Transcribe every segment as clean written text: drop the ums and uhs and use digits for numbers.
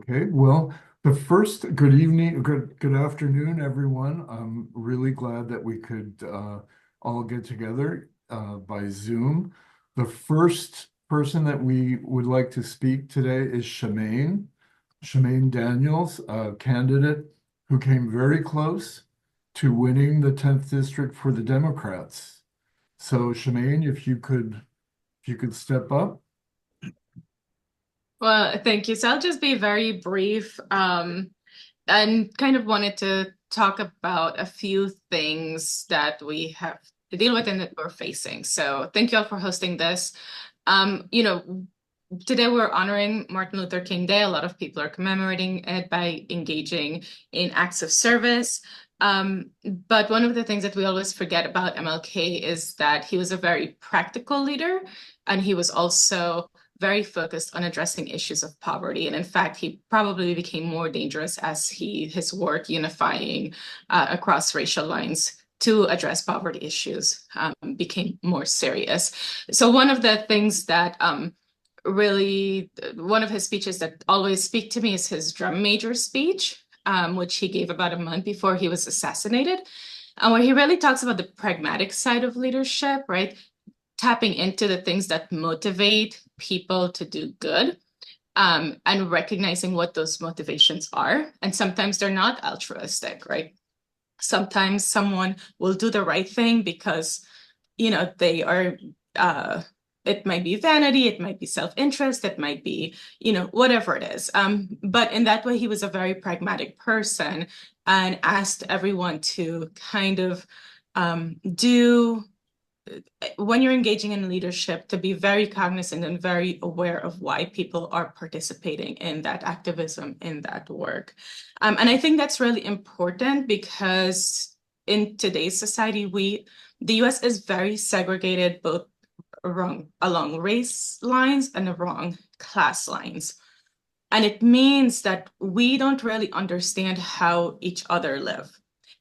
Okay, well, the first good evening, good afternoon, everyone. I'm really glad that we could all get together by Zoom. The first person that we would like to speak today is Shemaine Daniels, a candidate who came very close to winning the 10th district for the Democrats. So Shemaine, if you could step up. Well, thank you. So I'll just be very brief, and kind of wanted to talk about a few things that we have to deal with and that we're facing. So thank you all for hosting this. Um, you know, Today we're honoring Martin Luther King Day. A lot of people are commemorating it by engaging in acts of service. But one of the things that we always forget about MLK is that he was a very practical leader, and he was also very focused on addressing issues of poverty. And in fact, he probably became more dangerous as his work unifying across racial lines to address poverty issues became more serious. So one of the things that really one of his speeches that always speak to me is his drum major speech, which he gave about a month before he was assassinated, and where he really talks about the pragmatic side of leadership, right? Tapping into the things that motivate people to do good, and recognizing what those motivations are. And sometimes they're not altruistic, right? Sometimes someone will do the right thing because, they are, it might be vanity, it might be self-interest, it might be, whatever it is. But in that way, he was a very pragmatic person and asked everyone to kind of do when you're engaging in leadership, to be very cognizant and very aware of why people are participating in that activism, in that work. And I think that's really important because in today's society, the US is very segregated, both along race lines and along class lines. And it means that we don't really understand how each other live.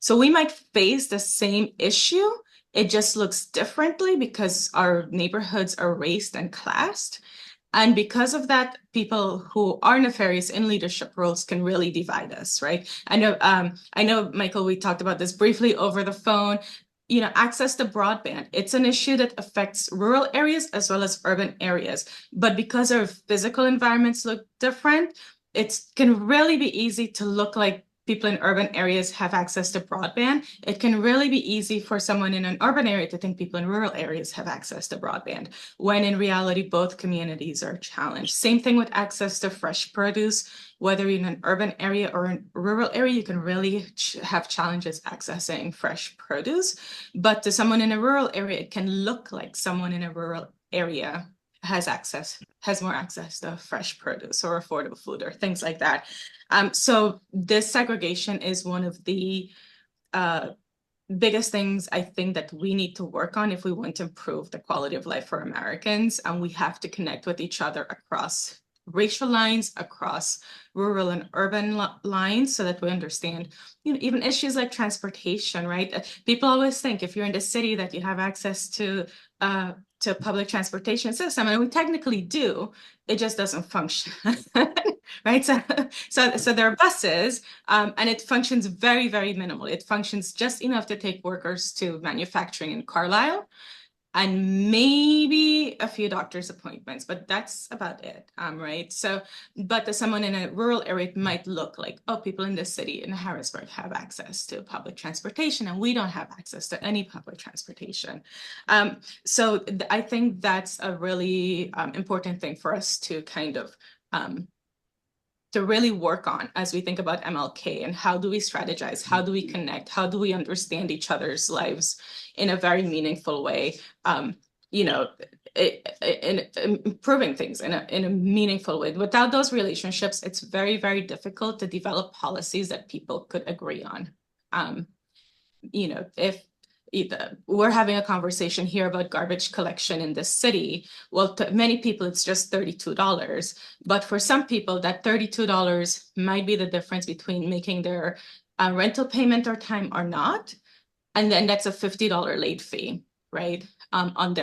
So we might face the same issue, it just looks differently because our neighborhoods are raced and classed. And because of that, people who are nefarious in leadership roles can really divide us, right? I know, Michael, we talked about this briefly over the phone. Access to broadband, it's an issue that affects rural areas as well as urban areas. But because our physical environments look different, it can really be easy to look like people in urban areas have access to broadband. It can really be easy for someone in an urban area to think people in rural areas have access to broadband, when in reality, both communities are challenged. Same thing with access to fresh produce. Whether you're in an urban area or a rural area, you can really have challenges accessing fresh produce. But to someone in a rural area, it can look like someone in a rural area has more access to fresh produce or affordable food or things like that. So this segregation is one of the uh, biggest things I think that we need to work on if we want to improve the quality of life for Americans. And we have to connect with each other across racial lines, across rural and urban lines, so that we understand, even issues like transportation, right? People always think if you're in the city that you have access to public transportation system, and we technically do, it just doesn't function. Right? So there are buses, and it functions very, very minimal. It functions just enough to take workers to manufacturing in Carlisle and maybe a few doctor's appointments, but that's about it, right? So, but to someone in a rural area, it might look like, oh, people in this city in Harrisburg have access to public transportation, and we don't have access to any public transportation. So I think that's a really important thing for us to kind of to really work on as we think about MLK and how do we strategize, how do we connect, how do we understand each other's lives in a very meaningful way, you know, in improving things in a meaningful way. Without those relationships, it's very, very difficult to develop policies that people could agree on. Um, if we're having a conversation here about garbage collection in this city, well, to many people, it's just $32. But for some people, that $32 might be the difference between making their rental payment or time or not. And then that's a $50 late fee, right? On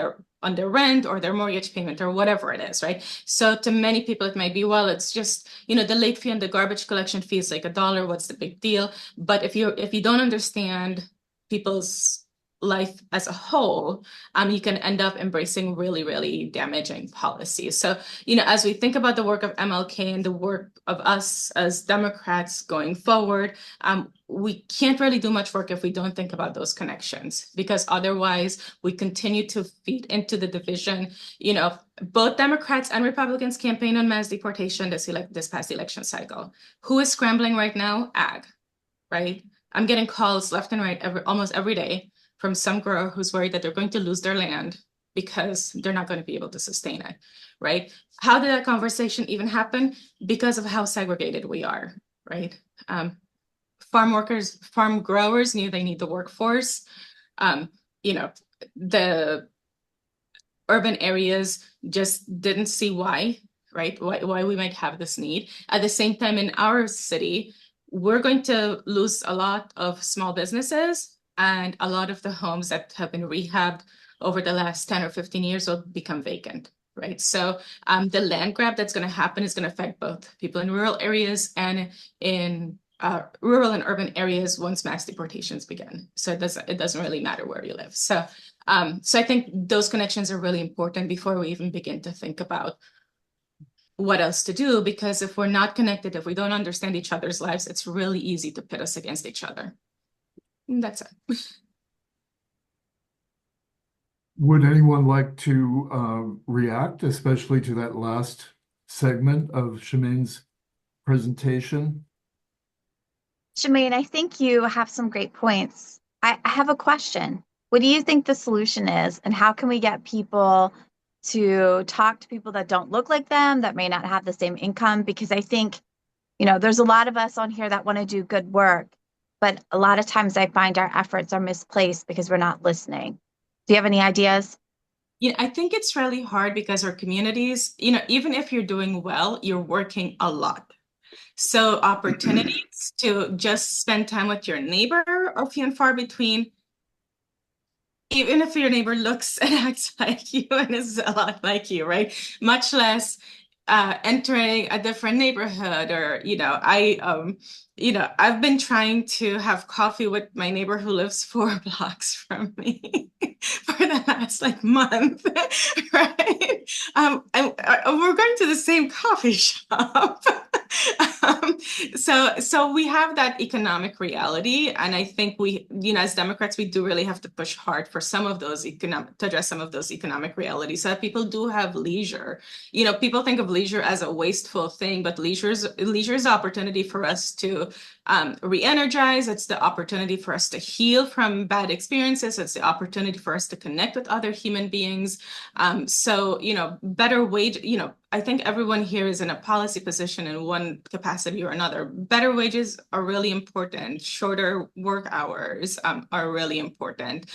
on their rent or their mortgage payment or whatever it is, right? So to many people, it might be, well, it's just, the late fee and the garbage collection fee is like $1. What's the big deal? But if you don't understand people's life as a whole, you can end up embracing really, really damaging policies. So, as we think about the work of MLK and the work of us as Democrats going forward, we can't really do much work if we don't think about those connections, because otherwise we continue to feed into the division. Both Democrats and Republicans campaign on mass deportation this past election cycle. Who is scrambling right now? Ag, right? I'm getting calls left and right almost every day from some girl who's worried that they're going to lose their land because they're not going to be able to sustain it, right? How did that conversation even happen? Because of how segregated we are, right? Farm growers knew they need the workforce. The urban areas just didn't see why, right? Why we might have this need. At the same time, in our city, we're going to lose a lot of small businesses, and a lot of the homes that have been rehabbed over the last 10 or 15 years will become vacant, right? So the land grab that's going to happen is going to affect both people in rural areas and in rural and urban areas once mass deportations begin. So it doesn't really matter where you live. So I think those connections are really important before we even begin to think about what else to do, because if we're not connected, if we don't understand each other's lives, it's really easy to pit us against each other. That's it. Would anyone like to react, especially to that last segment of Shemaine's presentation? Shemaine, I think you have some great points. I have a question. What do you think the solution is, and how can we get people to talk to people that don't look like them, that may not have the same income? Because I think, there's a lot of us on here that want to do good work, but a lot of times I find our efforts are misplaced because we're not listening. Do you have any ideas? I think it's really hard because our communities, even if you're doing well, you're working a lot. So opportunities to just spend time with your neighbor are few and far between, even if your neighbor looks and acts like you and is a lot like you, right? Much less entering a different neighborhood, or I've been trying to have coffee with my neighbor who lives 4 blocks from me for the last month, right? And we're going to the same coffee shop. So we have that economic reality, and I think we, as Democrats, we do really have to push hard for some of those to address some of those economic realities, so that people do have leisure. People think of leisure as a wasteful thing, but leisure is the opportunity for us to re-energize. It's the opportunity for us to heal from bad experiences. It's the opportunity for us to connect with other human beings. So better wage. I think everyone here is in a policy position in one capacity or another. Better wages are really important. Shorter work hours are really important.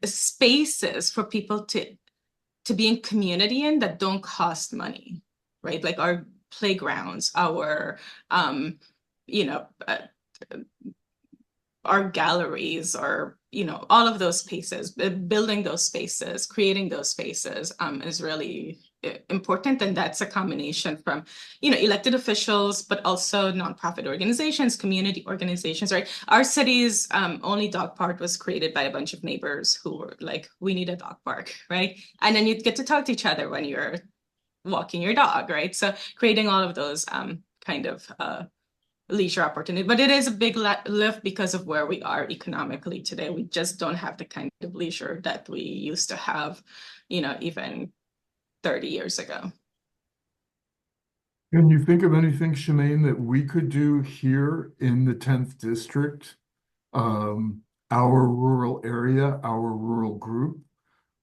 Spaces for people to be in community in that don't cost money, right? Like our playgrounds, our our galleries, or all of those spaces, building those spaces, creating those spaces is really important. And that's a combination from elected officials, but also nonprofit organizations, community organizations, right? Our city's only dog park was created by a bunch of neighbors who were like, we need a dog park, right? And then you'd get to talk to each other when you're walking your dog, right? So creating all of those kind of leisure opportunity, but it is a big lift because of where we are economically today. We just don't have the kind of leisure that we used to have, even 30 years ago. Can you think of anything, Shemaine, that we could do here in the 10th district, our rural area, our rural group,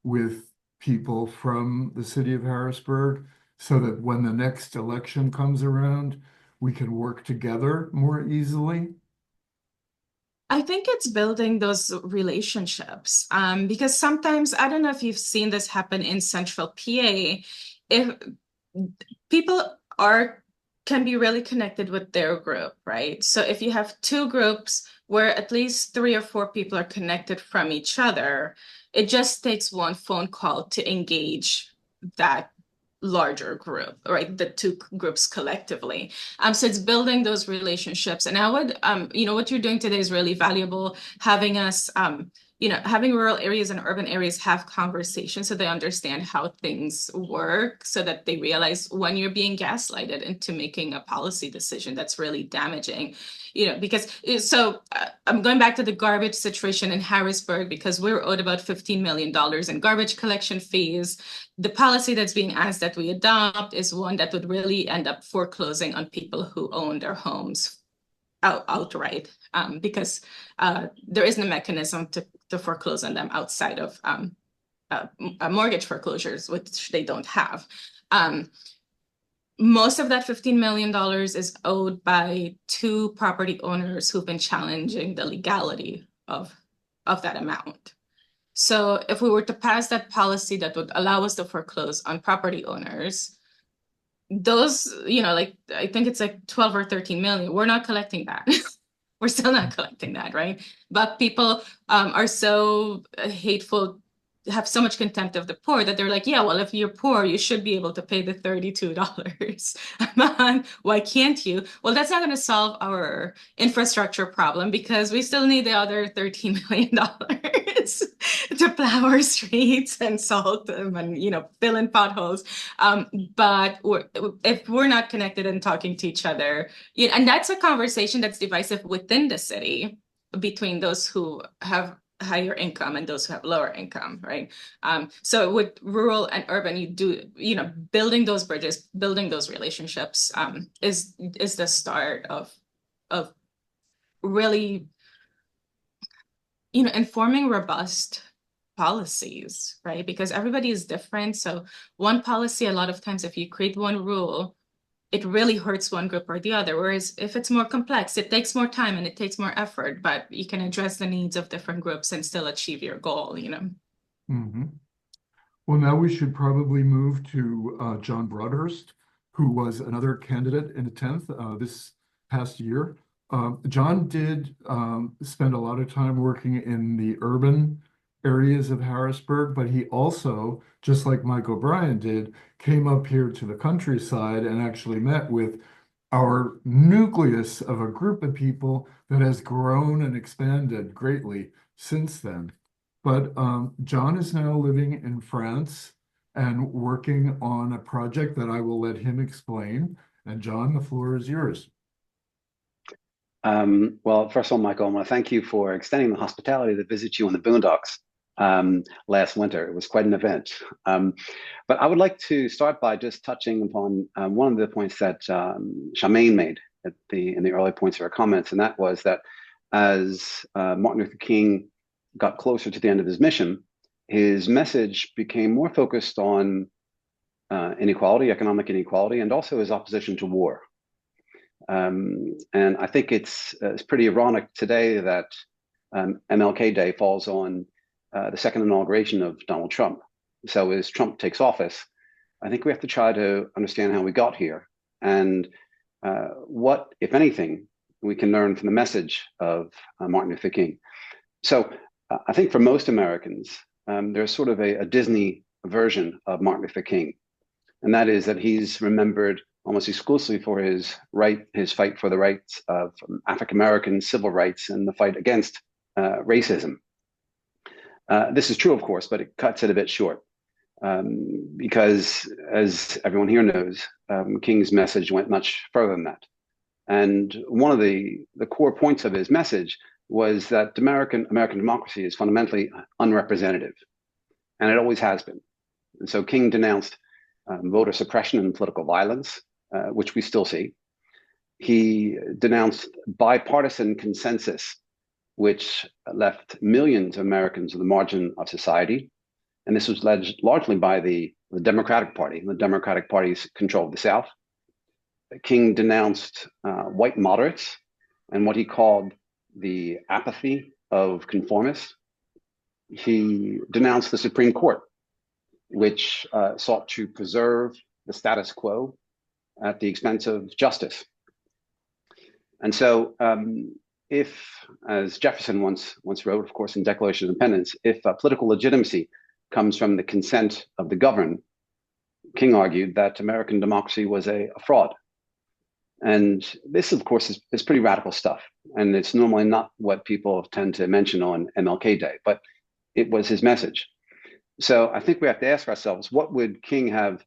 with people from the city of Harrisburg, so that when the next election comes around, we can work together more easily? I think it's building those relationships, because sometimes, I don't know if you've seen this happen in Central PA, if people can be really connected with their group, right? So if you have two groups where at least 3 or 4 people are connected from each other, it just takes one phone call to engage that larger group, right? The two groups collectively. So it's building those relationships. And I would, what you're doing today is really valuable, having us, having rural areas and urban areas have conversations so they understand how things work, so that they realize when you're being gaslighted into making a policy decision that's really damaging. Because I'm going back to the garbage situation in Harrisburg, because we were owed about $15 million in garbage collection fees. The policy that's being asked that we adopt is one that would really end up foreclosing on people who own their homes outright, because there isn't a mechanism to foreclose on them outside of mortgage foreclosures, which they don't have. Most of that $15 million is owed by two property owners who've been challenging the legality of that amount. So if we were to pass that policy that would allow us to foreclose on property owners, those, I think it's like 12 or 13 million, we're not collecting that. We're still not collecting that, right? But people are so hateful, have so much contempt of the poor, that they're like, yeah, well, if you're poor, you should be able to pay the $32 a month. Why can't you? Well, that's not going to solve our infrastructure problem, because we still need the other $13 million to plow our streets and salt them and, fill in potholes. But if we're not connected and talking to each other, and that's a conversation that's divisive within the city between those who have higher income and those who have lower income, right? So with rural and urban, building those bridges, building those relationships is the start of really, informing robust policies, right? Because everybody is different. So one policy, a lot of times, if you create one rule, it really hurts one group or the other. Whereas if it's more complex, it takes more time and it takes more effort, but you can address the needs of different groups and still achieve your goal, Mm-hmm. Well, now we should probably move to John Broadhurst, who was another candidate in the 10th this past year. John did spend a lot of time working in the urban areas of Harrisburg, but he also, just like Mike O'Brien did, came up here to the countryside and actually met with our nucleus of a group of people that has grown and expanded greatly since then. But John is now living in France and working on a project that I will let him explain. And John, the floor is yours. Well, first of all, Michael, I want to thank you for extending the hospitality to visit you in the boondocks last winter. It was quite an event. But I would like to start by just touching upon one of the points that Charmaine made in the early points of her comments, and that was that as Martin Luther King got closer to the end of his mission, his message became more focused on inequality, economic inequality, and also his opposition to war. And I think it's pretty ironic today that MLK Day falls on the second inauguration of Donald Trump. So as Trump takes office, I think we have to try to understand how we got here and what, if anything, we can learn from the message of Martin Luther King. So I think for most Americans, there's sort of a Disney version of Martin Luther King, and that is that he's remembered almost exclusively for his fight for the rights of African American civil rights and the fight against racism. This is true, of course, but it cuts it a bit short because, as everyone here knows, King's message went much further than that. And one of the core points of his message was that American democracy is fundamentally unrepresentative, and it always has been. And so King denounced voter suppression and political violence, which we still see. He denounced bipartisan consensus, which left millions of Americans at the margin of society. And this was led largely by the Democratic Party. The Democratic Party's controlled the South. King denounced white moderates and what he called the apathy of conformists. He denounced the Supreme Court, which sought to preserve the status quo at the expense of justice. And so if, as Jefferson once wrote, of course, in Declaration of Independence, if political legitimacy comes from the consent of the governed, King argued that American democracy was a fraud. And this, of course, is pretty radical stuff. And it's normally not what people tend to mention on MLK Day, but it was his message. So I think we have to ask ourselves, what would King have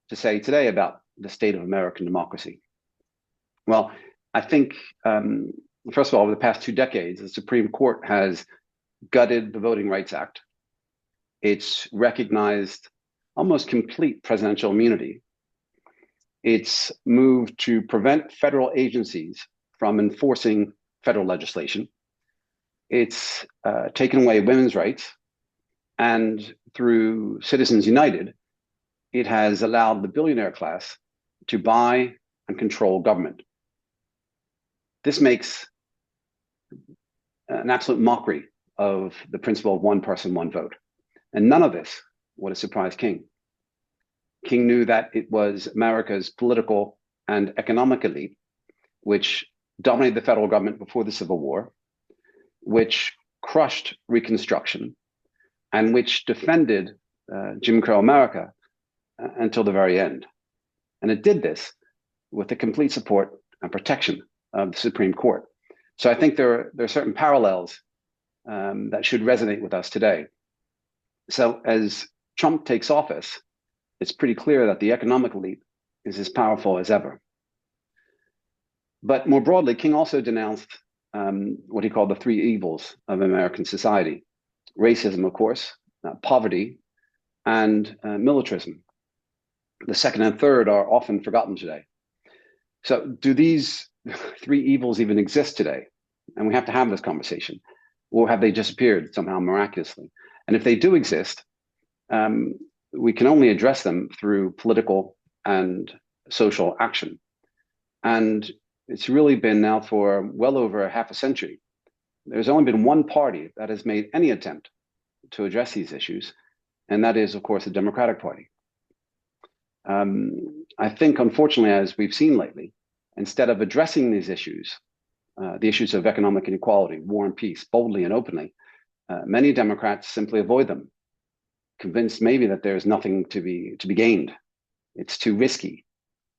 to say today about the state of American democracy? Well, I think, first of all, over the past 2 decades, the Supreme Court has gutted the Voting Rights Act. It's recognized almost complete presidential immunity. It's moved to prevent federal agencies from enforcing federal legislation. It's taken away women's rights. And through Citizens United, it has allowed the billionaire class to buy and control government. This makes an absolute mockery of the principle of one person, one vote. And none of this would have surprised King. King knew that it was America's political and economic elite, which dominated the federal government before the Civil War, which crushed Reconstruction, and which defended Jim Crow America until the very end. And it did this with the complete support and protection of the Supreme Court. So I think there are certain parallels that should resonate with us today. So as Trump takes office, it's pretty clear that the economic elite is as powerful as ever. But more broadly, King also denounced what he called the 3 evils of American society: racism, of course, poverty, and militarism. The second and third are often forgotten today. So do these 3 evils even exist today? And we have to have this conversation. Or have they disappeared somehow miraculously? And if they do exist, we can only address them through political and social action. And it's really been now for well over half a century. There's only been one party that has made any attempt to address these issues, and that is, of course, the Democratic Party. I think, unfortunately, as we've seen lately, instead of addressing these issues, the issues of economic inequality, war and peace, boldly and openly, many Democrats simply avoid them, convinced maybe that there's nothing to be gained. It's too risky,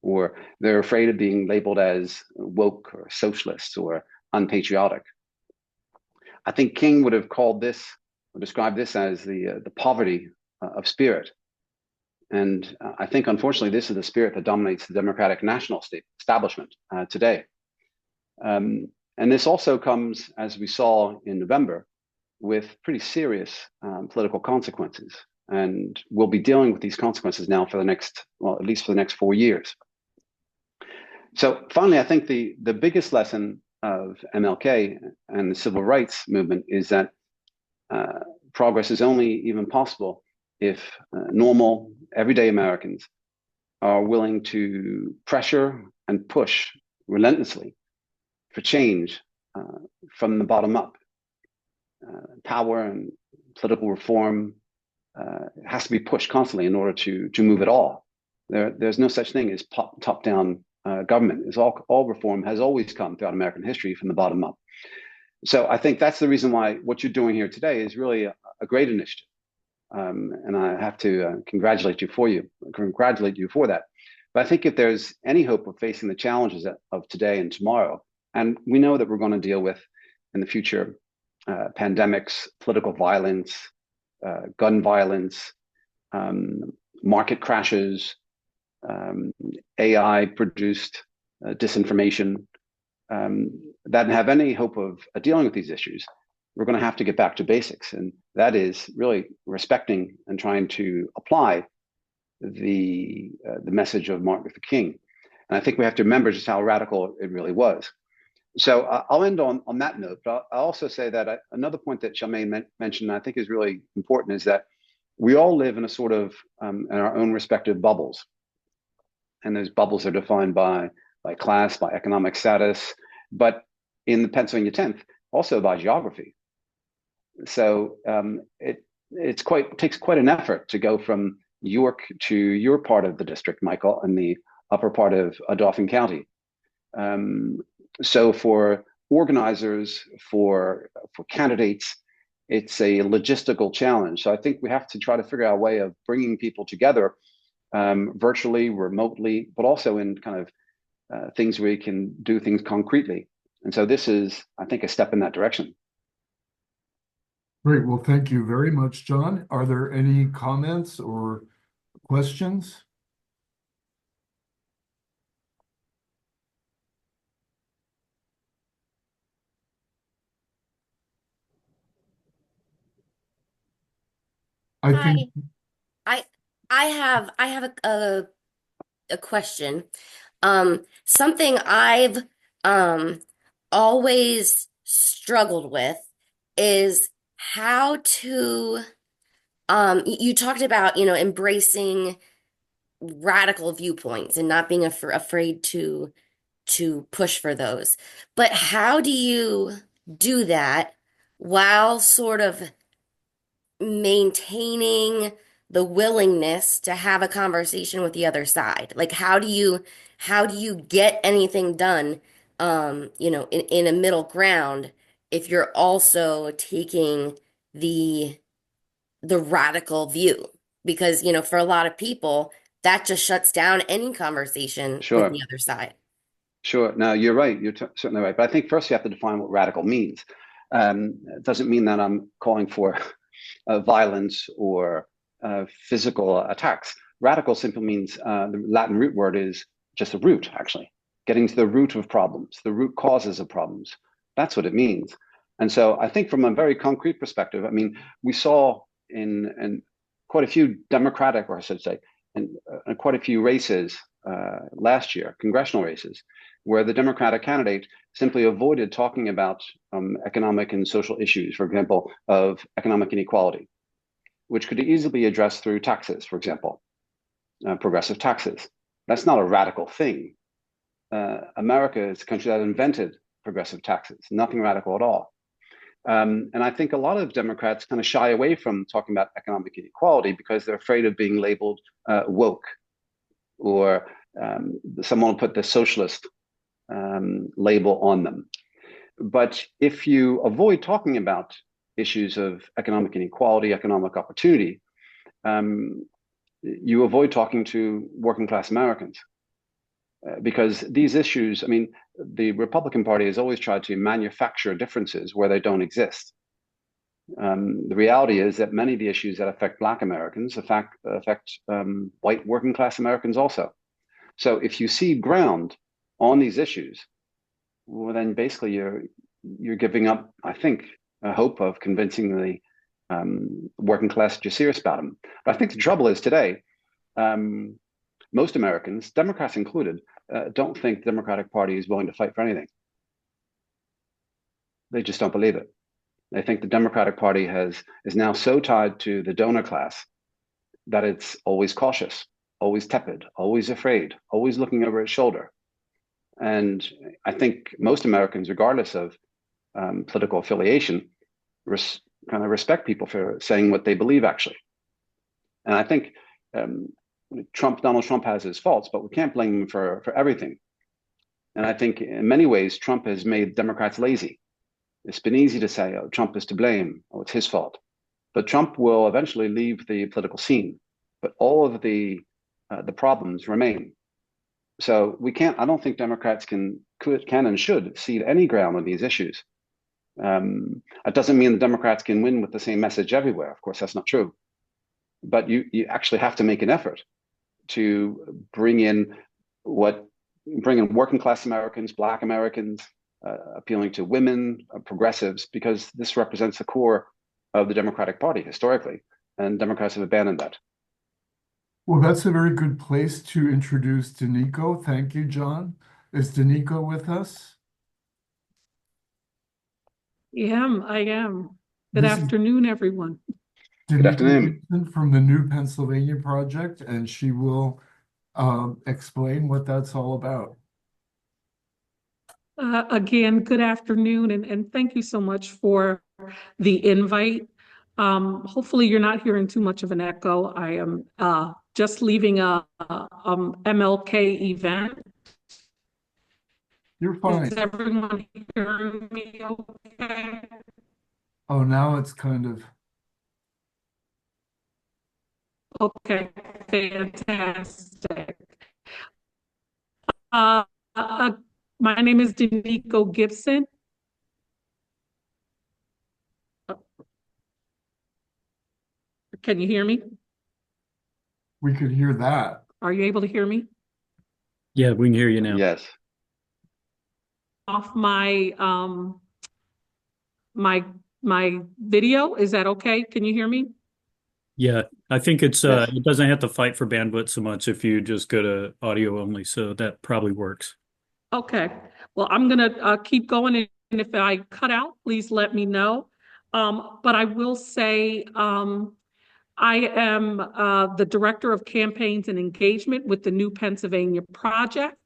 or they're afraid of being labeled as woke or socialist or unpatriotic. I think King would have called this or described this as the poverty of spirit. And I think, unfortunately, this is the spirit that dominates the Democratic national establishment today. And this also comes, as we saw in November, with pretty serious political consequences. And we'll be dealing with these consequences now for the next, well, at least for the next 4 years. So finally, I think the biggest lesson of MLK and the civil rights movement is that progress is only even possible if normal, everyday Americans are willing to pressure and push relentlessly for change from the bottom up. Power and political reform has to be pushed constantly in order to move at all. There's no such thing as top-down government. All reform has always come throughout American history from the bottom up. So I think that's the reason why what you're doing here today is really a great initiative. And I have to congratulate you for that. But I think if there's any hope of facing the challenges of today and tomorrow, and we know that we're going to deal with in the future pandemics, political violence, gun violence, market crashes, AI-produced disinformation, that have any hope of dealing with these issues, we're going to have to get back to basics. And that is really respecting and trying to apply the message of Martin Luther King. And I think we have to remember just how radical it really was. So I'll end on that note, but I'll also say that another point that Charmaine mentioned, I think is really important, is that we all live in a sort of, in our own respective bubbles. And those bubbles are defined by class, by economic status, but in the Pennsylvania 10th, also by geography. So it takes quite an effort to go from York to your part of the district, Michael, and the upper part of Dauphin County. So for organizers, for candidates, it's a logistical challenge. So I think we have to try to figure out a way of bringing people together virtually, remotely, but also in kind of things where you can do things concretely. And so this is, I think, a step in that direction. Great. Well, thank you very much, John. Are there any comments or questions? I Hi, think, I have a question. Something I've always struggled with is how to you talked about, embracing radical viewpoints and not being afraid to push for those. But how do you do that while sort of maintaining the willingness to have a conversation with the other side? Like how do you get anything done in a middle ground if you're also taking the the radical view? Because, for a lot of people, that just shuts down any conversation with Sure, the other side. sure. Now, you're right. You're certainly right. But I think first you have to define what radical means. It doesn't mean that I'm calling for violence or physical attacks. Radical simply means the Latin root word is just a root, actually, getting to the root of problems, the root causes of problems. That's what it means. And so I think from a very concrete perspective, I mean, we saw in quite a few Democratic, or I should say, in quite a few races last year, congressional races, where the Democratic candidate simply avoided talking about economic and social issues, for example, of economic inequality, which could easily be addressed through taxes, for example, progressive taxes. That's not a radical thing. America is a country that invented progressive taxes, nothing radical at all. And I think a lot of Democrats kind of shy away from talking about economic inequality because they're afraid of being labeled woke, or someone will put the socialist label on them. But if you avoid talking about issues of economic inequality, economic opportunity, you avoid talking to working class Americans. Because these issues, I mean, the Republican Party has always tried to manufacture differences where they don't exist. The reality is that many of the issues that affect Black Americans affect white working class Americans also. So if you cede ground on these issues, well, then basically you're giving up, I think, a hope of convincing the working class that you're serious about them. But I think the trouble is today, most Americans, Democrats included, don't think the Democratic Party is willing to fight for anything. They just don't believe it. They think the Democratic Party is now so tied to the donor class that it's always cautious, always tepid, always afraid, always looking over its shoulder. And I think most Americans, regardless of political affiliation, kind of respect people for saying what they believe, actually. And I think Donald Trump has his faults, but we can't blame him for everything. And I think in many ways, Trump has made Democrats lazy. It's been easy to say, oh, Trump is to blame, oh, it's his fault. But Trump will eventually leave the political scene. But all of the problems remain. So we can't, I don't think Democrats can and should cede any ground on these issues. It doesn't mean the Democrats can win with the same message everywhere. Of course, that's not true. But you actually have to make an effort to bring in working class Americans, Black Americans, appealing to women, progressives, because this represents the core of the Democratic Party historically, and Democrats have abandoned that. well, that's a very good place to introduce Danico. Thank you, John. Is Danico with us? I am. Good This is afternoon, everyone. Good Danico afternoon. Gibson from the New Pennsylvania Project, and she will explain what that's all about. Again, good afternoon, and thank you so much for the invite. Hopefully you're not hearing too much of an echo. I am just leaving a MLK event. You're Is fine. everyone hearing me okay? Oh, now it's kind of, Okay, fantastic. Uh, uh, my name is Danico Gibson. Can you hear me? we could hear that. Are you able to hear me? Yeah, we can hear you now. Yes. Off my my video, is that okay? Can you hear me? Yeah, I think it's Yes. it doesn't have to fight for bandwidth so much if you just go to audio only, so that probably works. Okay. Well, I'm gonna keep going, and if I cut out, please let me know. But I will say, I am the Director of Campaigns and Engagement with the New Pennsylvania Project.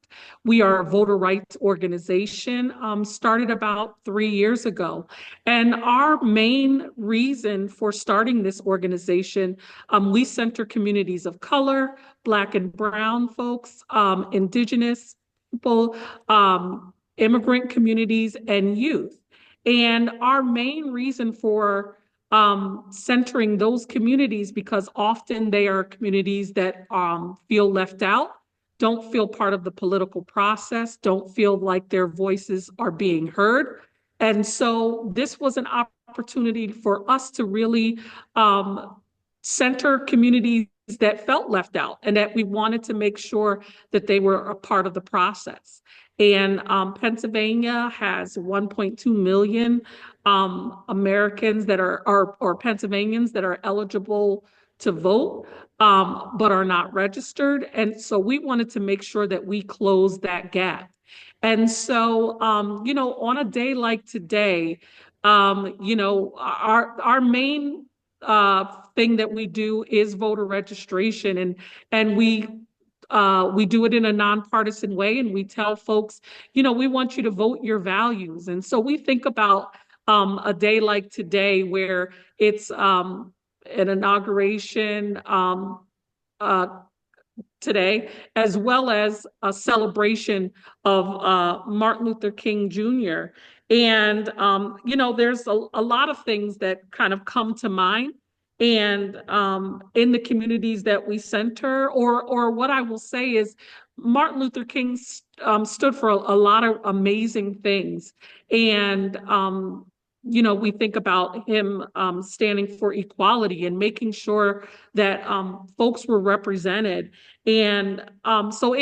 We are a voter rights organization, started about 3 years ago. And our main reason for starting this organization, we center communities of color, Black and Brown folks, Indigenous people, immigrant communities, and youth. And our main reason for centering those communities, because often they are communities that feel left out, don't feel part of the political process, don't feel like their voices are being heard. And so this was an opportunity for us to really center communities that felt left out and that we wanted to make sure that they were a part of the process. And Pennsylvania has 1.2 million Americans that are or Pennsylvanians that are eligible to vote, but are not registered. And so we wanted to make sure that we close that gap. And so, on a day like today, our main thing that we do is voter registration, and we do it in a nonpartisan way, and we tell folks, we want you to vote your values. And so we think about a day like today where it's an inauguration uh, today, as well as a celebration of Martin Luther King Jr. And, there's a lot of things that kind of come to mind. And in the communities that we center, or what I will say is, Martin Luther King stood for a lot of amazing things. And, we think about him standing for equality and making sure that folks were represented. And so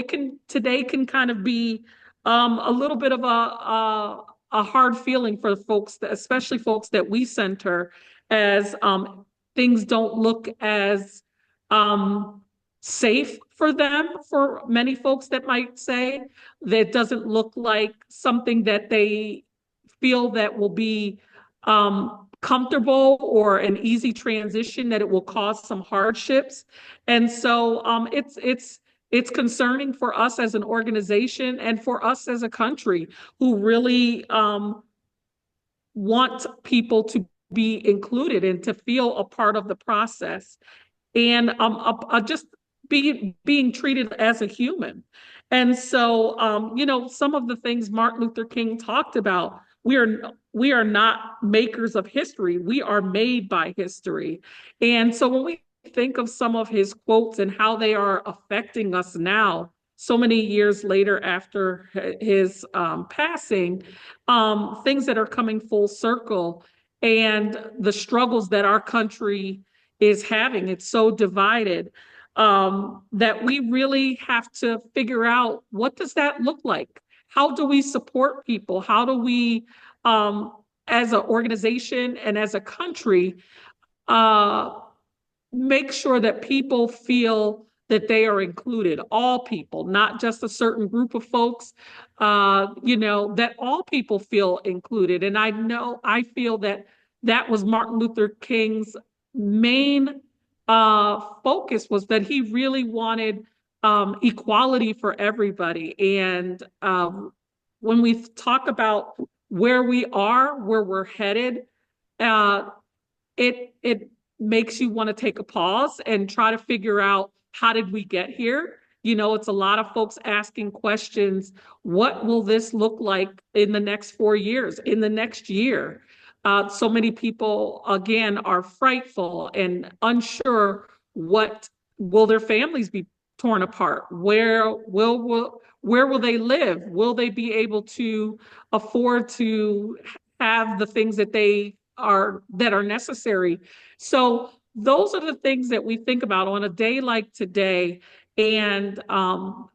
today can kind of be a little bit of a hard feeling for folks, especially folks that we center, as things don't look as safe for them. For many folks that might say that doesn't look like something that they feel that will be comfortable or an easy transition, that it will cause some hardships. And so it's concerning for us as an organization and for us as a country who really want people to be included and to feel a part of the process, and just being treated as a human. And so, some of the things Martin Luther King talked about, we are not makers of history. We are made by history. And so when we think of some of his quotes and how they are affecting us now, so many years later after his passing, things that are coming full circle, and the struggles that our country is having. It's so divided that we really have to figure out, what does that look like? How do we support people? How do we, as an organization and as a country, uh, make sure that people feel that they are included, all people, not just a certain group of folks, that all people feel included. And I feel that that was Martin Luther King's main focus, was that he really wanted equality for everybody. And when we talk about where we are, where we're headed, uh, it makes you want to take a pause and try to figure out, how did we get here? You know, it's a lot of folks asking questions. What will this look like in the next 4 years, in the next year? So many people, again, are frightful and unsure. What will their families be torn apart? Where will they live? Will they be able to afford to have the things that are necessary? So those are the things that we think about on a day like today. And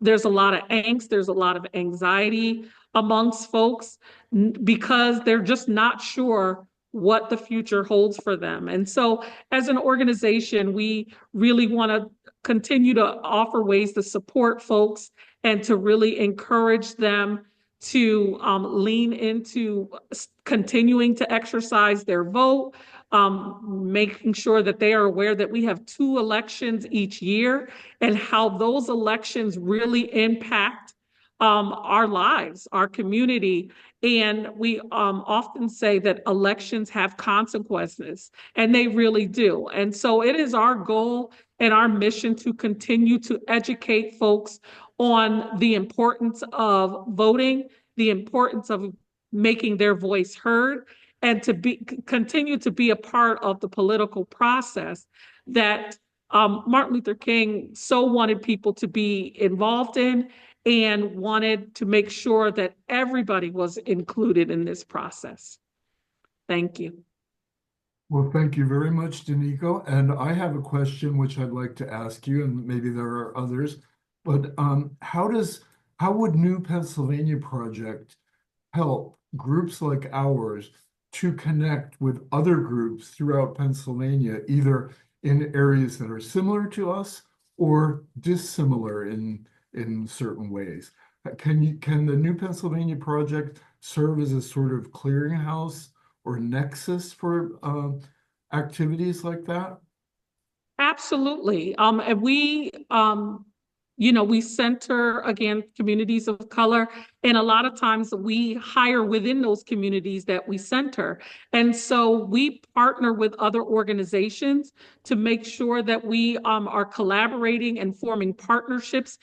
there's a lot of angst, there's a lot of anxiety amongst folks because they're just not sure what the future holds for them. And so as an organization, we really want to continue to offer ways to support folks and to really encourage them to lean into continuing to exercise their vote, making sure that they are aware that we have 2 elections each year and how those elections really impact our lives, our community. And we often say that elections have consequences, and they really do. And so it is our goal and our mission to continue to educate folks on the importance of voting, the importance of making their voice heard, and to continue to be a part of the political process that Martin Luther King so wanted people to be involved in and wanted to make sure that everybody was included in this process. Thank you. Well, thank you very much, Danico. And I have a question which I'd like to ask you, and maybe there are others. But how would New Pennsylvania Project help groups like ours to connect with other groups throughout Pennsylvania, either in areas that are similar to us or dissimilar in certain ways? Can the New Pennsylvania Project serve as a sort of clearinghouse or nexus for activities like that? Absolutely. And we, we center, again, communities of color. And a lot of times we hire within those communities that we center. And so we partner with other organizations to make sure that we are collaborating and forming partnerships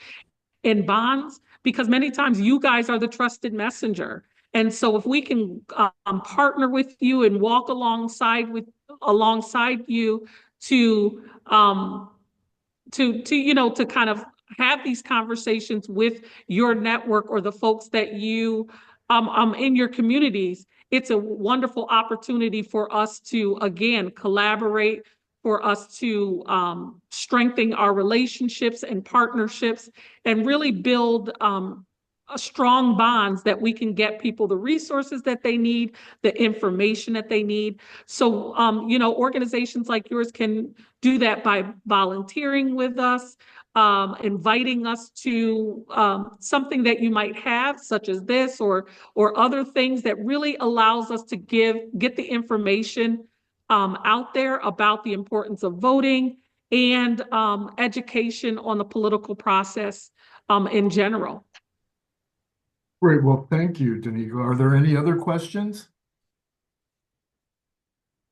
and bonds, because many times you guys are the trusted messenger. And so if we can partner with you and walk alongside you to to kind of have these conversations with your network or the folks that you in your communities, it's a wonderful opportunity for us to again collaborate, for us to strengthen our relationships and partnerships and really build strong bonds that we can get people the resources that they need, the information that they need. So, organizations like yours can do that by volunteering with us, inviting us to something that you might have, such as this or other things that really allows us to get the information out there about the importance of voting and education on the political process in general. Great. Well, thank you, Danico. Are there any other questions?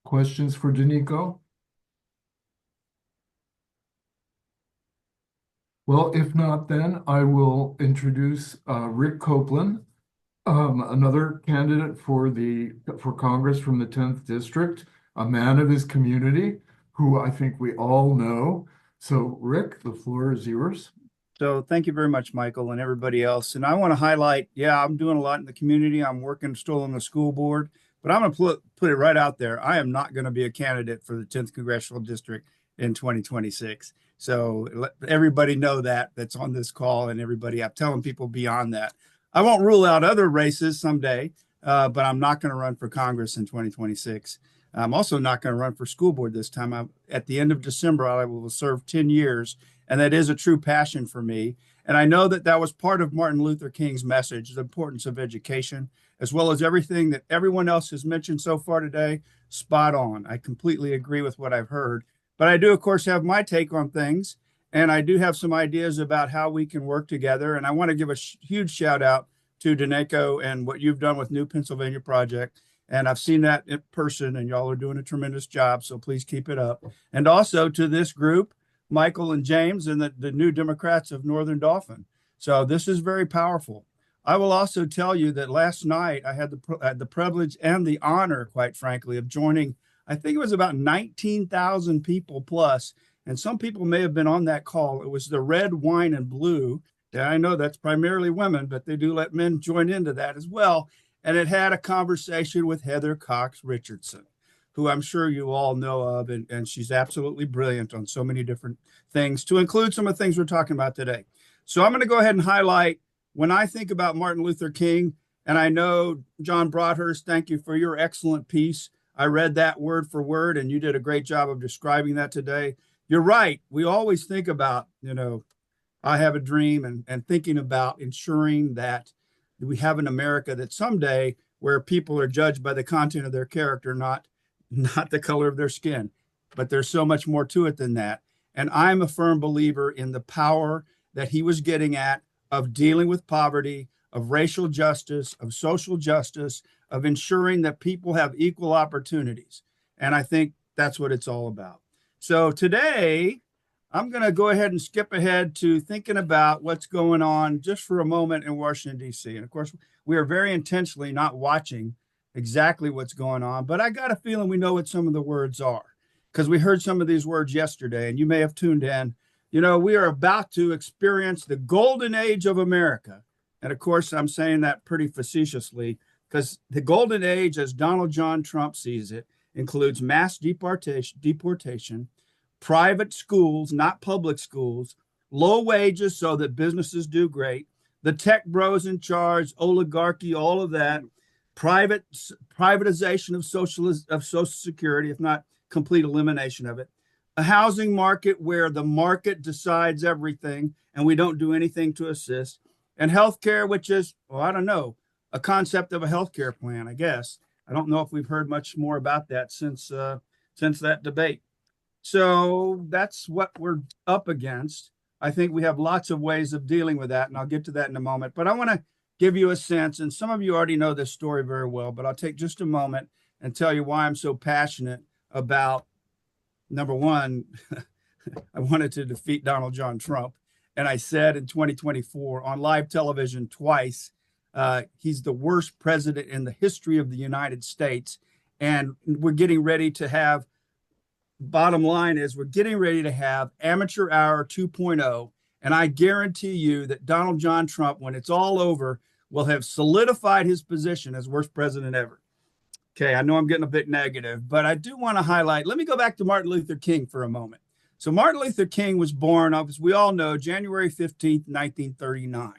Questions for Danico? Well, if not, then I will introduce Rick Copeland, another candidate for Congress from the 10th District, a man of his community, who I think we all know. So, Rick, the floor is yours. So thank you very much, Michael, and everybody else. And I want to highlight, I'm doing a lot in the community. I'm working still on the school board, but I'm going to put it right out there. I am not going to be a candidate for the 10th Congressional District in 2026. So let everybody know that's on this call, and everybody, I'm telling people beyond that. I won't rule out other races someday, but I'm not going to run for Congress in 2026. I'm also not going to run for school board this time. At the end of December, I will serve 10 years, and that is a true passion for me. And I know that was part of Martin Luther King's message, the importance of education, as well as everything that everyone else has mentioned so far today. Spot on. I completely agree with what I've heard. But I do, of course, have my take on things, and I do have some ideas about how we can work together. And I want to give a huge shout out to Danico and what you've done with New Pennsylvania Project. And I've seen that in person, and y'all are doing a tremendous job. So please keep it up. And also to this group, Michael and James and the new Democrats of Northern Dauphin. So this is very powerful. I will also tell you that last night I had the privilege and the honor, quite frankly, of joining, I think it was about 19,000 people plus, and some people may have been on that call. It was the Red, Wine, and Blue. Yeah, I know that's primarily women, but they do let men join into that as well. And it had a conversation with Heather Cox Richardson, who I'm sure you all know of, and she's absolutely brilliant on so many different things, to include some of the things we're talking about today. So I'm going to go ahead and highlight, when I think about Martin Luther King, and I know John Broadhurst, thank you for your excellent piece. I read that word for word, and you did a great job of describing that today. You're right. We always think about, I have a dream, and thinking about ensuring that we have an America that someday where people are judged by the content of their character, not the color of their skin. But there's so much more to it than that. And I'm a firm believer in the power that he was getting at of dealing with poverty, of racial justice, of social justice, of ensuring that people have equal opportunities. And I think that's what it's all about. So today, I'm going to go ahead and skip ahead to thinking about what's going on just for a moment in Washington, D.C. And of course, we are very intentionally not watching exactly what's going on, but I got a feeling we know what some of the words are because we heard some of these words yesterday, and you may have tuned in. We are about to experience the golden age of America. And of course, I'm saying that pretty facetiously because the golden age, as Donald John Trump sees it, includes mass deportation, private schools, not public schools, low wages so that businesses do great, the tech bros in charge, oligarchy, all of that, privatization of Social Security, if not complete elimination of it, a housing market where the market decides everything and we don't do anything to assist, and healthcare, which is, well, I don't know, a concept of a healthcare plan, I guess. I don't know if we've heard much more about that since that debate. So that's what we're up against. I think we have lots of ways of dealing with that, and I'll get to that in a moment. But I want to give you a sense, and some of you already know this story very well, but I'll take just a moment and tell you why I'm so passionate about, number one, I wanted to defeat Donald John Trump. And I said in 2024 on live television twice, he's the worst president in the history of the United States. And we're getting ready to have, bottom line is, we're getting ready to have Amateur Hour 2.0. And I guarantee you that Donald John Trump, when it's all over, will have solidified his position as worst president ever. Okay, I know I'm getting a bit negative, but I do want to highlight, let me go back to Martin Luther King for a moment. So Martin Luther King was born, as we all know, January 15th, 1939.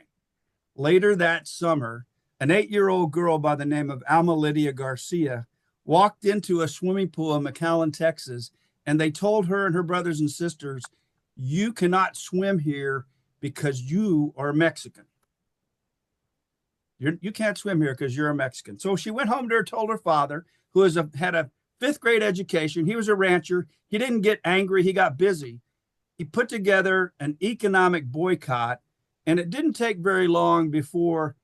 Later that summer, an 8-year-old girl by the name of Alma Lydia Garcia walked into a swimming pool in McAllen, Texas, and they told her and her brothers and sisters, you cannot swim here because you are Mexican. You can't swim here because you're a Mexican. So she went home to her, told her father, who had a 5th grade education. He was a rancher. He didn't get angry. He got busy. He put together an economic boycott, and it didn't take very long before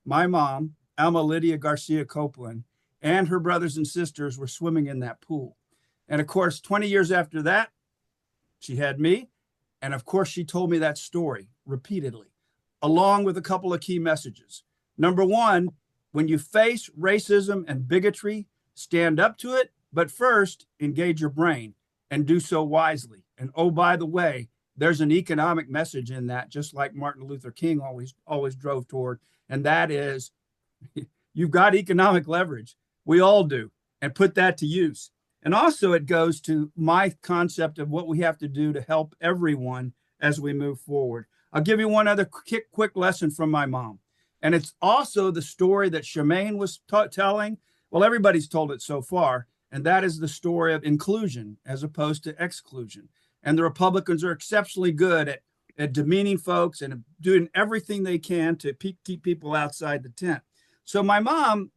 my mom, Alma Lydia Garcia Copeland, and her brothers and sisters were swimming in that pool. And of course, 20 years after that, she had me. And of course, she told me that story repeatedly, along with a couple of key messages. Number one, when you face racism and bigotry, stand up to it, but first engage your brain and do so wisely. And oh, by the way, there's an economic message in that, just like Martin Luther King always drove toward. And that is, you've got economic leverage. We all do, and put that to use. And also it goes to my concept of what we have to do to help everyone as we move forward. I'll give you one other quick lesson from my mom. And it's also the story that Shemaine was telling. Well, everybody's told it so far. And that is the story of inclusion as opposed to exclusion. And the Republicans are exceptionally good at demeaning folks and doing everything they can to keep people outside the tent. So my mom,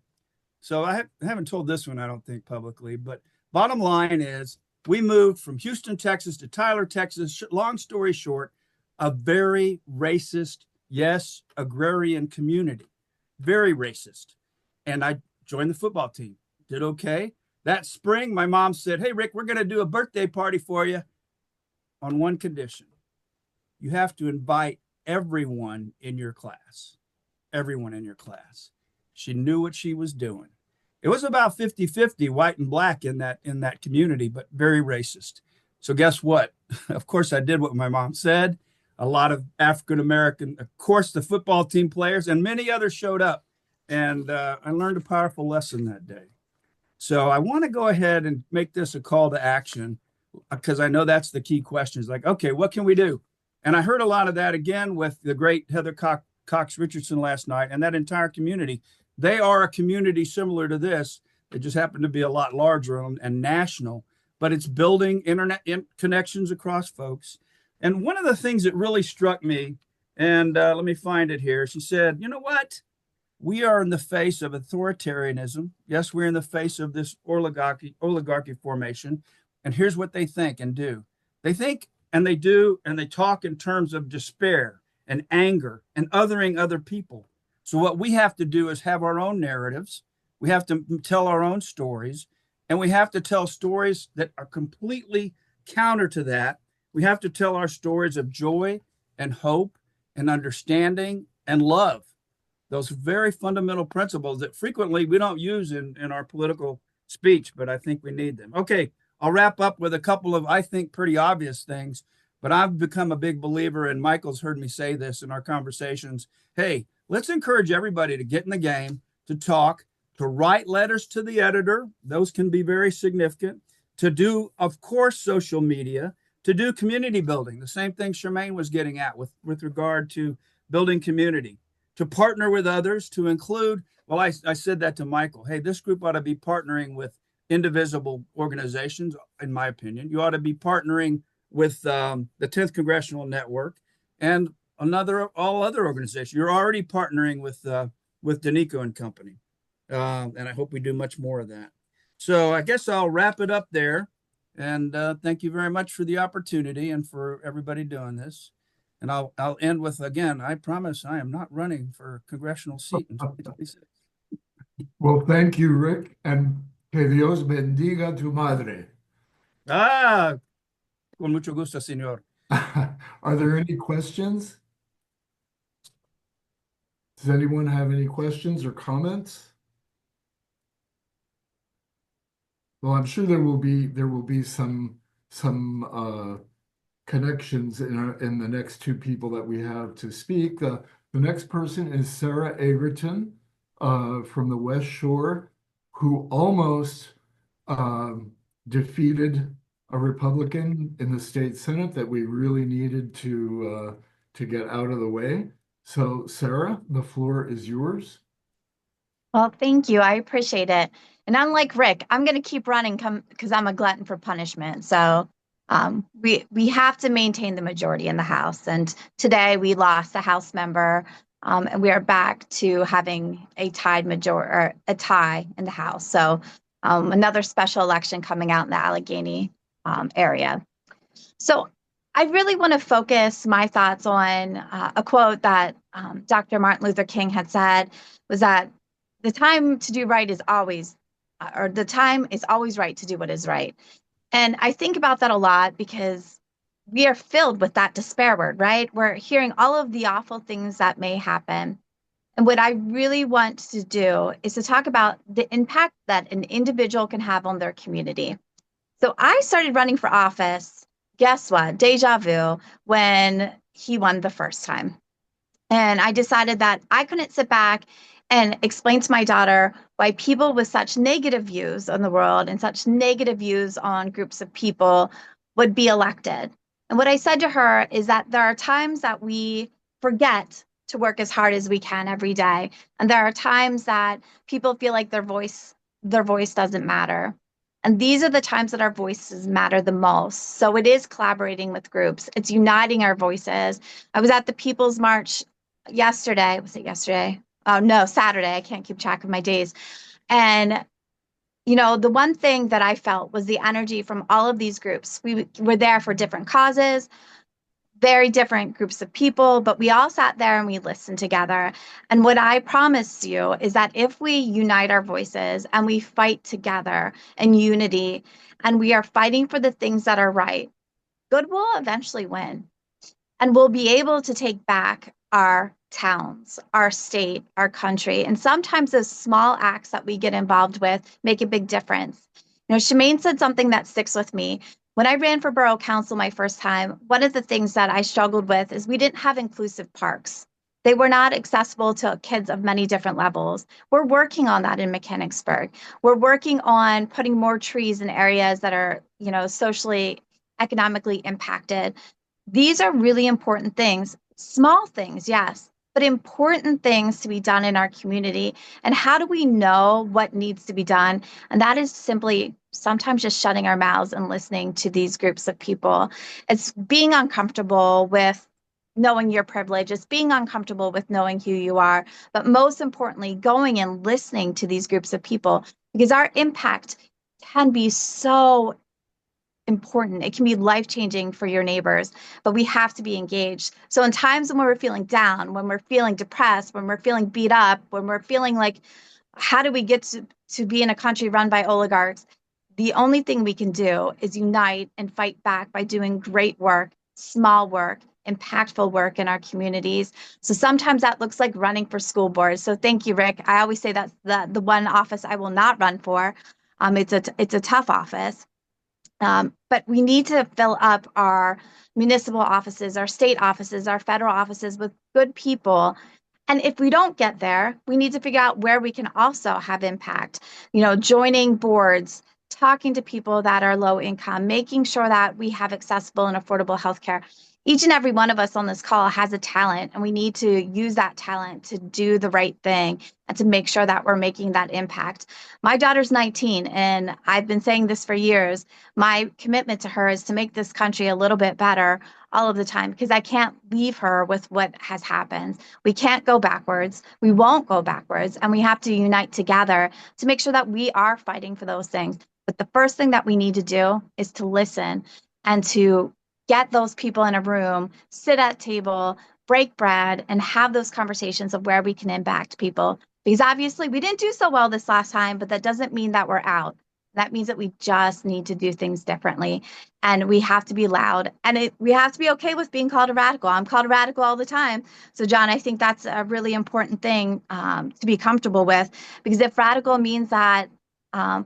I haven't told this one, I don't think, publicly, but bottom line is we moved from Houston, Texas to Tyler, Texas. Long story short, a very racist, yes, agrarian community, very racist. And I joined the football team, did okay. That spring, my mom said, hey, Rick, we're going to do a birthday party for you. on one condition. You have to invite everyone in your class. Everyone in your class. She knew what she was doing. It was about 50-50 white and black in that community, but very racist. So guess what? Of course, I did what my mom said. A lot of African American, of course, the football team players and many others showed up. And I learned a powerful lesson that day. So I want to go ahead and make this a call to action because I know that's the key question. Is like, okay, what can we do? And I heard a lot of that again with the great Heather Cox Richardson last night and that entire community. They are a community similar to this. It just happened to be a lot larger and national, but it's building internet connections across folks. And one of the things that really struck me, and let me find it here, she said, you know what? We are in the face of authoritarianism. Yes, we're in the face of this oligarchy formation. And here's what they think and do. They think and they do and they talk in terms of despair and anger and othering other people. So what we have to do is have our own narratives. We have to tell our own stories, and we have to tell stories that are completely counter to that. We have to tell our stories of joy and hope and understanding and love. Those very fundamental principles that frequently we don't use in our political speech, but I think we need them. Okay, I'll wrap up with a couple of, I think, pretty obvious things, but I've become a big believer, and Michael's heard me say this in our conversations. Hey, let's encourage everybody to get in the game, to talk, to write letters to the editor. Those can be very significant. To do, of course, social media, to do community building, the same thing Charmaine was getting at with regard to building community, to partner with others, to include, well, I said that to Michael, hey, this group ought to be partnering with indivisible organizations, in my opinion. You ought to be partnering with the 10th Congressional Network and all other organizations. You're already partnering with Danico and Company. And I hope we do much more of that. So I guess I'll wrap it up there. And thank you very much for the opportunity and for everybody doing this. And I'll end with, again, I promise I am not running for a congressional seat in 2026. Well, thank you, Rick. And que Dios bendiga tu madre. Ah, con mucho gusto, señor. Are there any questions? Does anyone have any questions or comments? Well, I'm sure there will be some connections in the next two people that we have to speak. The next person is Sarah Egerton from the West Shore, who almost defeated a Republican in the state Senate that we really needed to get out of the way. So, Sarah, the floor is yours. Well, thank you. I appreciate it. And unlike Rick, I'm going to keep running because I'm a glutton for punishment. So we have to maintain the majority in the House. And today we lost a House member, and we are back to having a tie in the House. So another special election coming out in the Allegheny area. So I really want to focus my thoughts on a quote that Dr. Martin Luther King had said, was that the time to do right is always, or the time is always right to do what is right. And I think about that a lot because we are filled with that despair word, right? We're hearing all of the awful things that may happen. And what I really want to do is to talk about the impact that an individual can have on their community. So I started running for office, guess what? Deja vu, when he won the first time. And I decided that I couldn't sit back and explain to my daughter why people with such negative views on the world and such negative views on groups of people would be elected. And what I said to her is that there are times that we forget to work as hard as we can every day. And there are times that people feel like their voice doesn't matter. And these are the times that our voices matter the most. So it is collaborating with groups. It's uniting our voices. I was at the People's March yesterday. Was it yesterday? Oh, no, Saturday. I can't keep track of my days. And, you know, the one thing that I felt was the energy from all of these groups. We were there for different causes, very different groups of people, but we all sat there and we listened together. And what I promise you is that if we unite our voices and we fight together in unity and we are fighting for the things that are right, good will eventually win. And we'll be able to take back our towns, our state, our country. And sometimes those small acts that we get involved with make a big difference. Shemaine said something that sticks with me. When I ran for borough council my first time, one of the things that I struggled with is we didn't have inclusive parks. They were not accessible to kids of many different levels. We're working on that in Mechanicsburg. We're working on putting more trees in areas that are, socially, economically impacted. These are really important things, small things, yes, but important things to be done in our community. And how do we know what needs to be done? And that is simply sometimes just shutting our mouths and listening to these groups of people. It's being uncomfortable with knowing your privilege, it's being uncomfortable with knowing who you are, but most importantly, going and listening to these groups of people, because our impact can be so important. It can be life-changing for your neighbors, but we have to be engaged. So in times when we're feeling down, when we're feeling depressed, when we're feeling beat up, when we're feeling like, how do we get to be in a country run by oligarchs? The only thing we can do is unite and fight back by doing great work, small work, impactful work in our communities. So sometimes that looks like running for school board. So thank you, Rick. I always say that's the one office I will not run for. It's a tough office. But we need to fill up our municipal offices, our state offices, our federal offices with good people. And if we don't get there, we need to figure out where we can also have impact, joining boards, talking to people that are low income, making sure that we have accessible and affordable healthcare. Each and every one of us on this call has a talent, and we need to use that talent to do the right thing and to make sure that we're making that impact. My daughter's 19, and I've been saying this for years. My commitment to her is to make this country a little bit better all of the time, because I can't leave her with what has happened. We can't go backwards. We won't go backwards. And we have to unite together to make sure that we are fighting for those things. But the first thing that we need to do is to listen and to get those people in a room, sit at a table, break bread, and have those conversations of where we can impact people. Because obviously we didn't do so well this last time, but that doesn't mean that we're out. That means that we just need to do things differently. And we have to be loud. And we have to be okay with being called a radical. I'm called a radical all the time. So, John, I think that's a really important thing to be comfortable with. Because if radical means that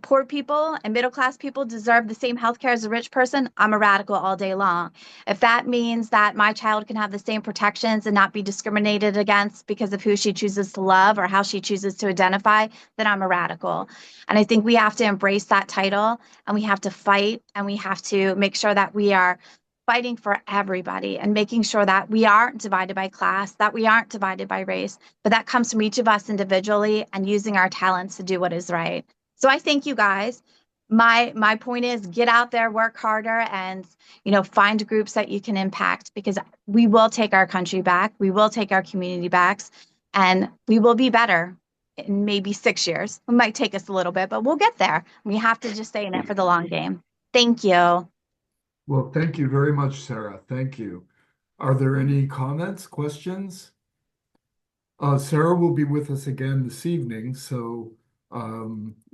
poor people and middle-class people deserve the same healthcare as a rich person, I'm a radical all day long. If that means that my child can have the same protections and not be discriminated against because of who she chooses to love or how she chooses to identify, then I'm a radical. And I think we have to embrace that title, and we have to fight, and we have to make sure that we are fighting for everybody and making sure that we aren't divided by class, that we aren't divided by race, but that comes from each of us individually and using our talents to do what is right. So I thank you guys. My point is, get out there, work harder, and find groups that you can impact, because we will take our country back, we will take our community back, and we will be better in maybe 6 years. It might take us a little bit, but we'll get there. We have to just stay in it for the long game. Thank you. Well, thank you very much, Sarah. Thank you. Are there any comments, questions? Sarah will be with us again this evening, so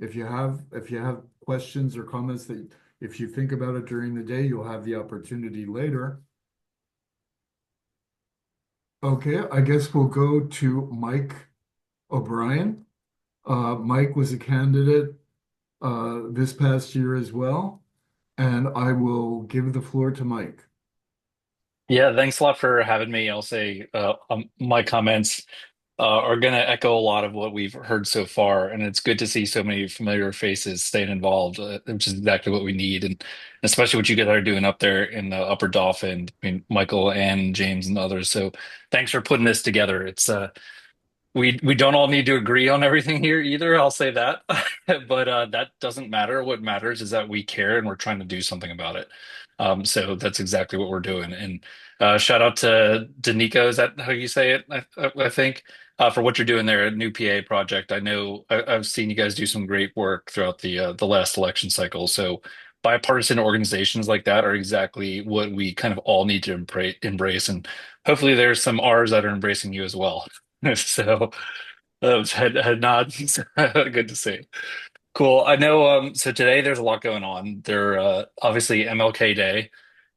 if you have questions or comments that if you think about it during the day, you'll have the opportunity later. Okay, I guess we'll go to Mike O'Brien. Mike was a candidate this past year as well, and I will give the floor to Mike. Yeah, thanks a lot for having me. I'll say my comments are going to echo a lot of what we've heard so far, and it's good to see so many familiar faces staying involved, which is exactly what we need, and especially what you guys are doing up there in the Upper Dauphin. I mean, Michael and James and others. So thanks for putting this together. It's we don't all need to agree on everything here either. I'll say that, but that doesn't matter. What matters is that we care and we're trying to do something about it. So that's exactly what we're doing. And shout out to Danica, is that how you say it? I think for what you're doing there at New PA Project. I know I've seen you guys do some great work throughout the last election cycle. So bipartisan organizations like that are exactly what we kind of all need to embrace. And hopefully there's some R's that are embracing you as well. So that was head nods. Good to see. Cool. I know. So today there's a lot going on. There, obviously MLK Day.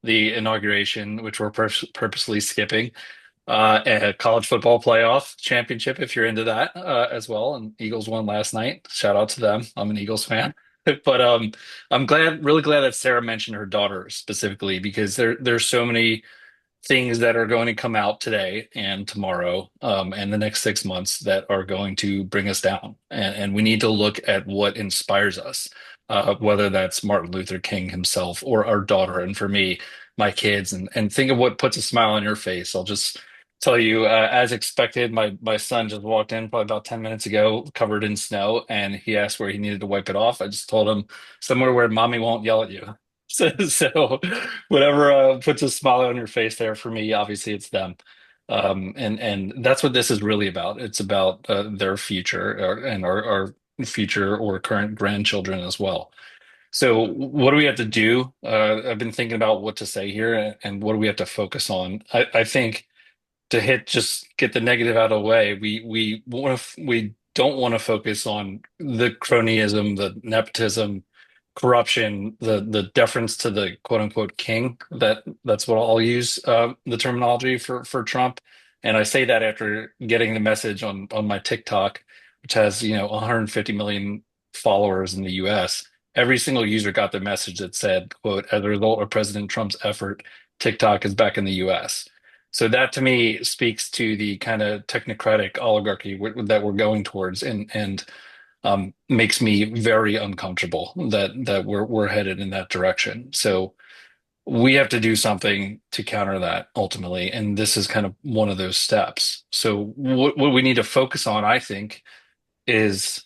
the inauguration, which we're purposely skipping, a college football playoff championship, if you're into that, as well. And Eagles won last night. Shout out to them. I'm an Eagles fan. But I'm really glad that Sarah mentioned her daughter specifically, because there's so many things that are going to come out today and tomorrow, and the next 6 months, that are going to bring us down. And we need to look at what inspires us, whether that's Martin Luther King himself or our daughter. And for me, my kids, and think of what puts a smile on your face. I'll just tell you, as expected, my son just walked in probably about 10 minutes ago, covered in snow, and he asked where he needed to wipe it off. I just told him somewhere where mommy won't yell at you. So whatever puts a smile on your face there, for me, obviously it's them. And that's what this is really about. It's about their future, and our future or current grandchildren as well. So what do we have to do? I've been thinking about what to say here, and what do we have to focus on. I think, to just get the negative out of the way, we don't want to focus on the cronyism, the nepotism, corruption, the deference to the quote unquote king. That's what I'll use, the terminology for Trump. And I say that after getting the message on my TikTok, which has 150 million followers in the US. Every single user got the message that said, quote, as a result of President Trump's effort, TikTok is back in the US. So that to me speaks to the kind of technocratic oligarchy that we're going towards, and makes me very uncomfortable that we're headed in that direction. So we have to do something to counter that ultimately, and this is kind of one of those steps. So what we need to focus on, I think, is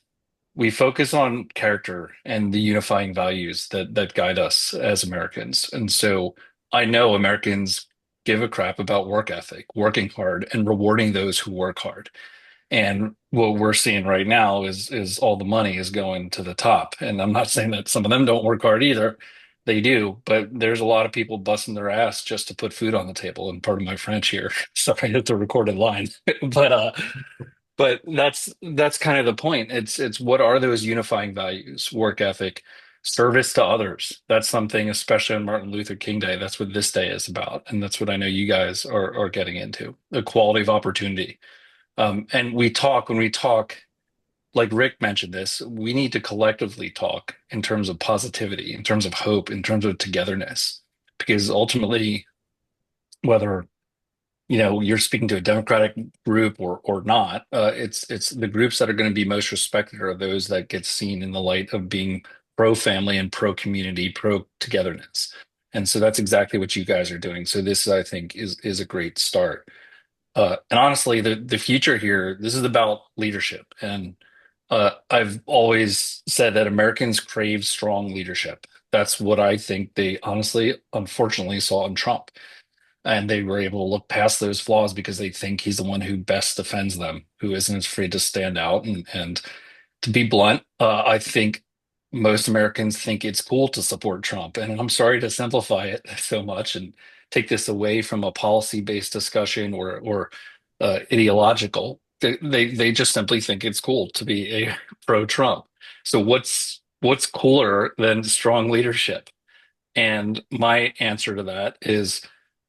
we focus on character and the unifying values that guide us as Americans. And so I know Americans give a crap about work ethic, working hard, and rewarding those who work hard. And what we're seeing right now is all the money is going to the top. And I'm not saying that some of them don't work hard either. They do, but there's a lot of people busting their ass just to put food on the table. And pardon my French here. Sorry, it's a recorded line. But that's kind of the point. It's what are those unifying values? Work ethic, service to others. That's something, especially on Martin Luther King Day. That's what this day is about, and that's what I know you guys are getting into. Equality of opportunity. And when we talk, like Rick mentioned this, we need to collectively talk in terms of positivity, in terms of hope, in terms of togetherness, because ultimately, whether you're speaking to a Democratic group or not, it's the groups that are going to be most respected are those that get seen in the light of being pro family and pro community, pro togetherness. And so that's exactly what you guys are doing. So this, I think, is a great start. And honestly, the future here, this is about leadership. And I've always said that Americans crave strong leadership. That's what I think they honestly, unfortunately, saw in Trump. And they were able to look past those flaws because they think he's the one who best defends them, who isn't afraid to stand out. And to be blunt, I think most Americans think it's cool to support Trump. And I'm sorry to simplify it so much and take this away from a policy-based discussion or ideological. They just simply think it's cool to be a pro-Trump. So what's cooler than strong leadership? And my answer to that is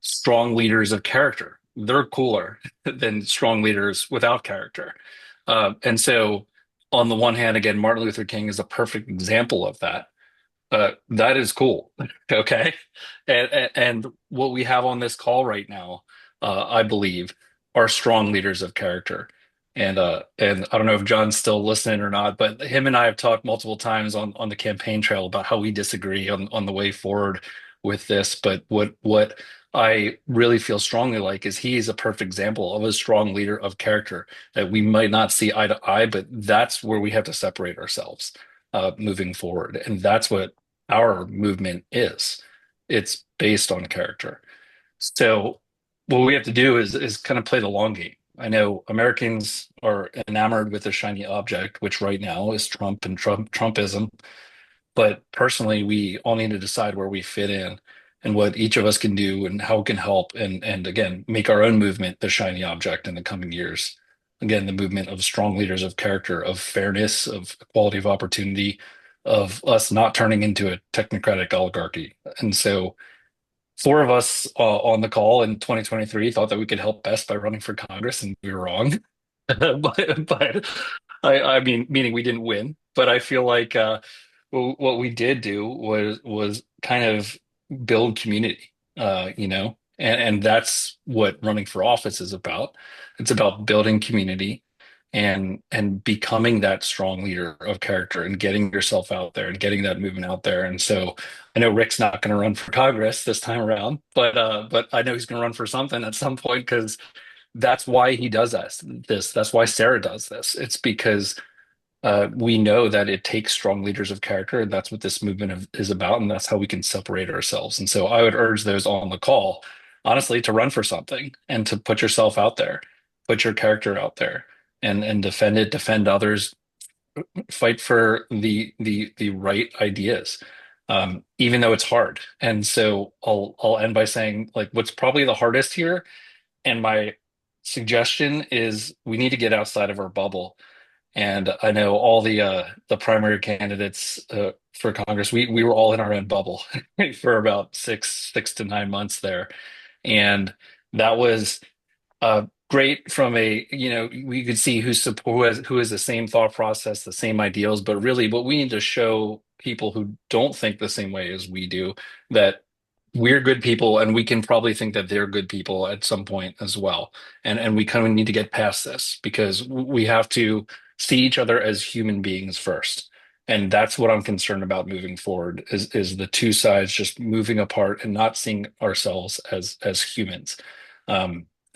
strong leaders of character. They're cooler than strong leaders without character. And so, on the one hand, again, Martin Luther King is a perfect example of that. That is cool. Okay. And what we have on this call right now, I believe, are strong leaders of character. And I don't know if John's still listening or not, but him and I have talked multiple times on the campaign trail about how we disagree on the way forward with this. But what I really feel strongly like is he is a perfect example of a strong leader of character that we might not see eye to eye, but that's where we have to separate ourselves moving forward. And that's what our movement is. It's based on character. So what we have to do is kind of play the long game. I know Americans are enamored with a shiny object, which right now is Trump and Trumpism. But personally, we all need to decide where we fit in and what each of us can do and how it can help and again, make our own movement the shiny object in the coming years. Again, the movement of strong leaders of character, of fairness, of equality of opportunity, of us not turning into a technocratic oligarchy. And so four of us on the call in 2023 thought that we could help best by running for Congress, and we were wrong. But I mean, meaning we didn't win. But I feel like what we did do was kind of build community, and that's what running for office is about. It's about building community and becoming that strong leader of character and getting yourself out there and getting that movement out there. And so I know Rick's not going to run for Congress this time around, but I know he's going to run for something at some point because that's why he does this. That's why Sarah does this. It's because we know that it takes strong leaders of character, and that's what this movement is about, and that's how we can separate ourselves. And so I would urge those on the call, honestly, to run for something and to put yourself out there, put your character out there, and defend it, defend others, fight for the right ideas, even though it's hard. And so I'll end by saying, like, what's probably the hardest here, and my suggestion is we need to get outside of our bubble. And I know all the primary candidates for Congress, we were all in our own bubble for about 6 to 9 months there, and that was great from we could see who has the same thought process, the same ideals, but really what we need to show people who don't think the same way as we do that we're good people, and we can probably think that they're good people at some point as well. And we kind of need to get past this because we have to see each other as human beings first. And that's what I'm concerned about moving forward is the two sides just moving apart and not seeing ourselves as humans.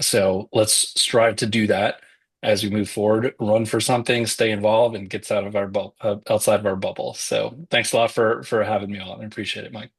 So let's strive to do that as we move forward, run for something, stay involved, and gets out of our outside of our bubble. So thanks a lot for having me on. I appreciate it, Mike.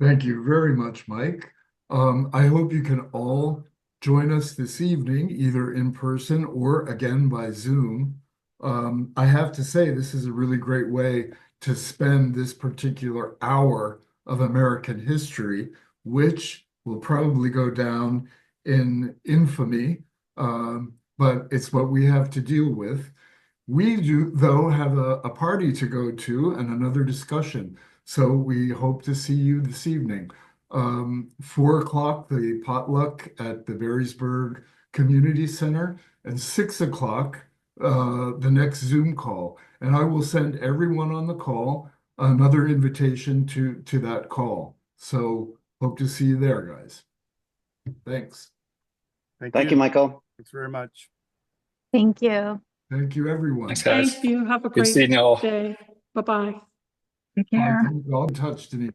Thank you very much, Mike. I hope you can all join us this evening, either in person or again by Zoom. I have to say, this is a really great way to spend this particular hour of American history, which will probably go down in infamy, but it's what we have to deal with. We do, though, have a party to go to and another discussion. So we hope to see you this evening. 4 o'clock, the potluck at the Berrysburg Community Center, and 6 o'clock, the next Zoom call. And I will send everyone on the call another invitation to that call. So hope to see you there, guys. Thanks. Thank you, Michael. Thanks very much. Thank you. Thank you, everyone. Thanks, guys. Thank you. Have a Good great seeing you all. day. Bye-bye. Take care. I'll touch Denise.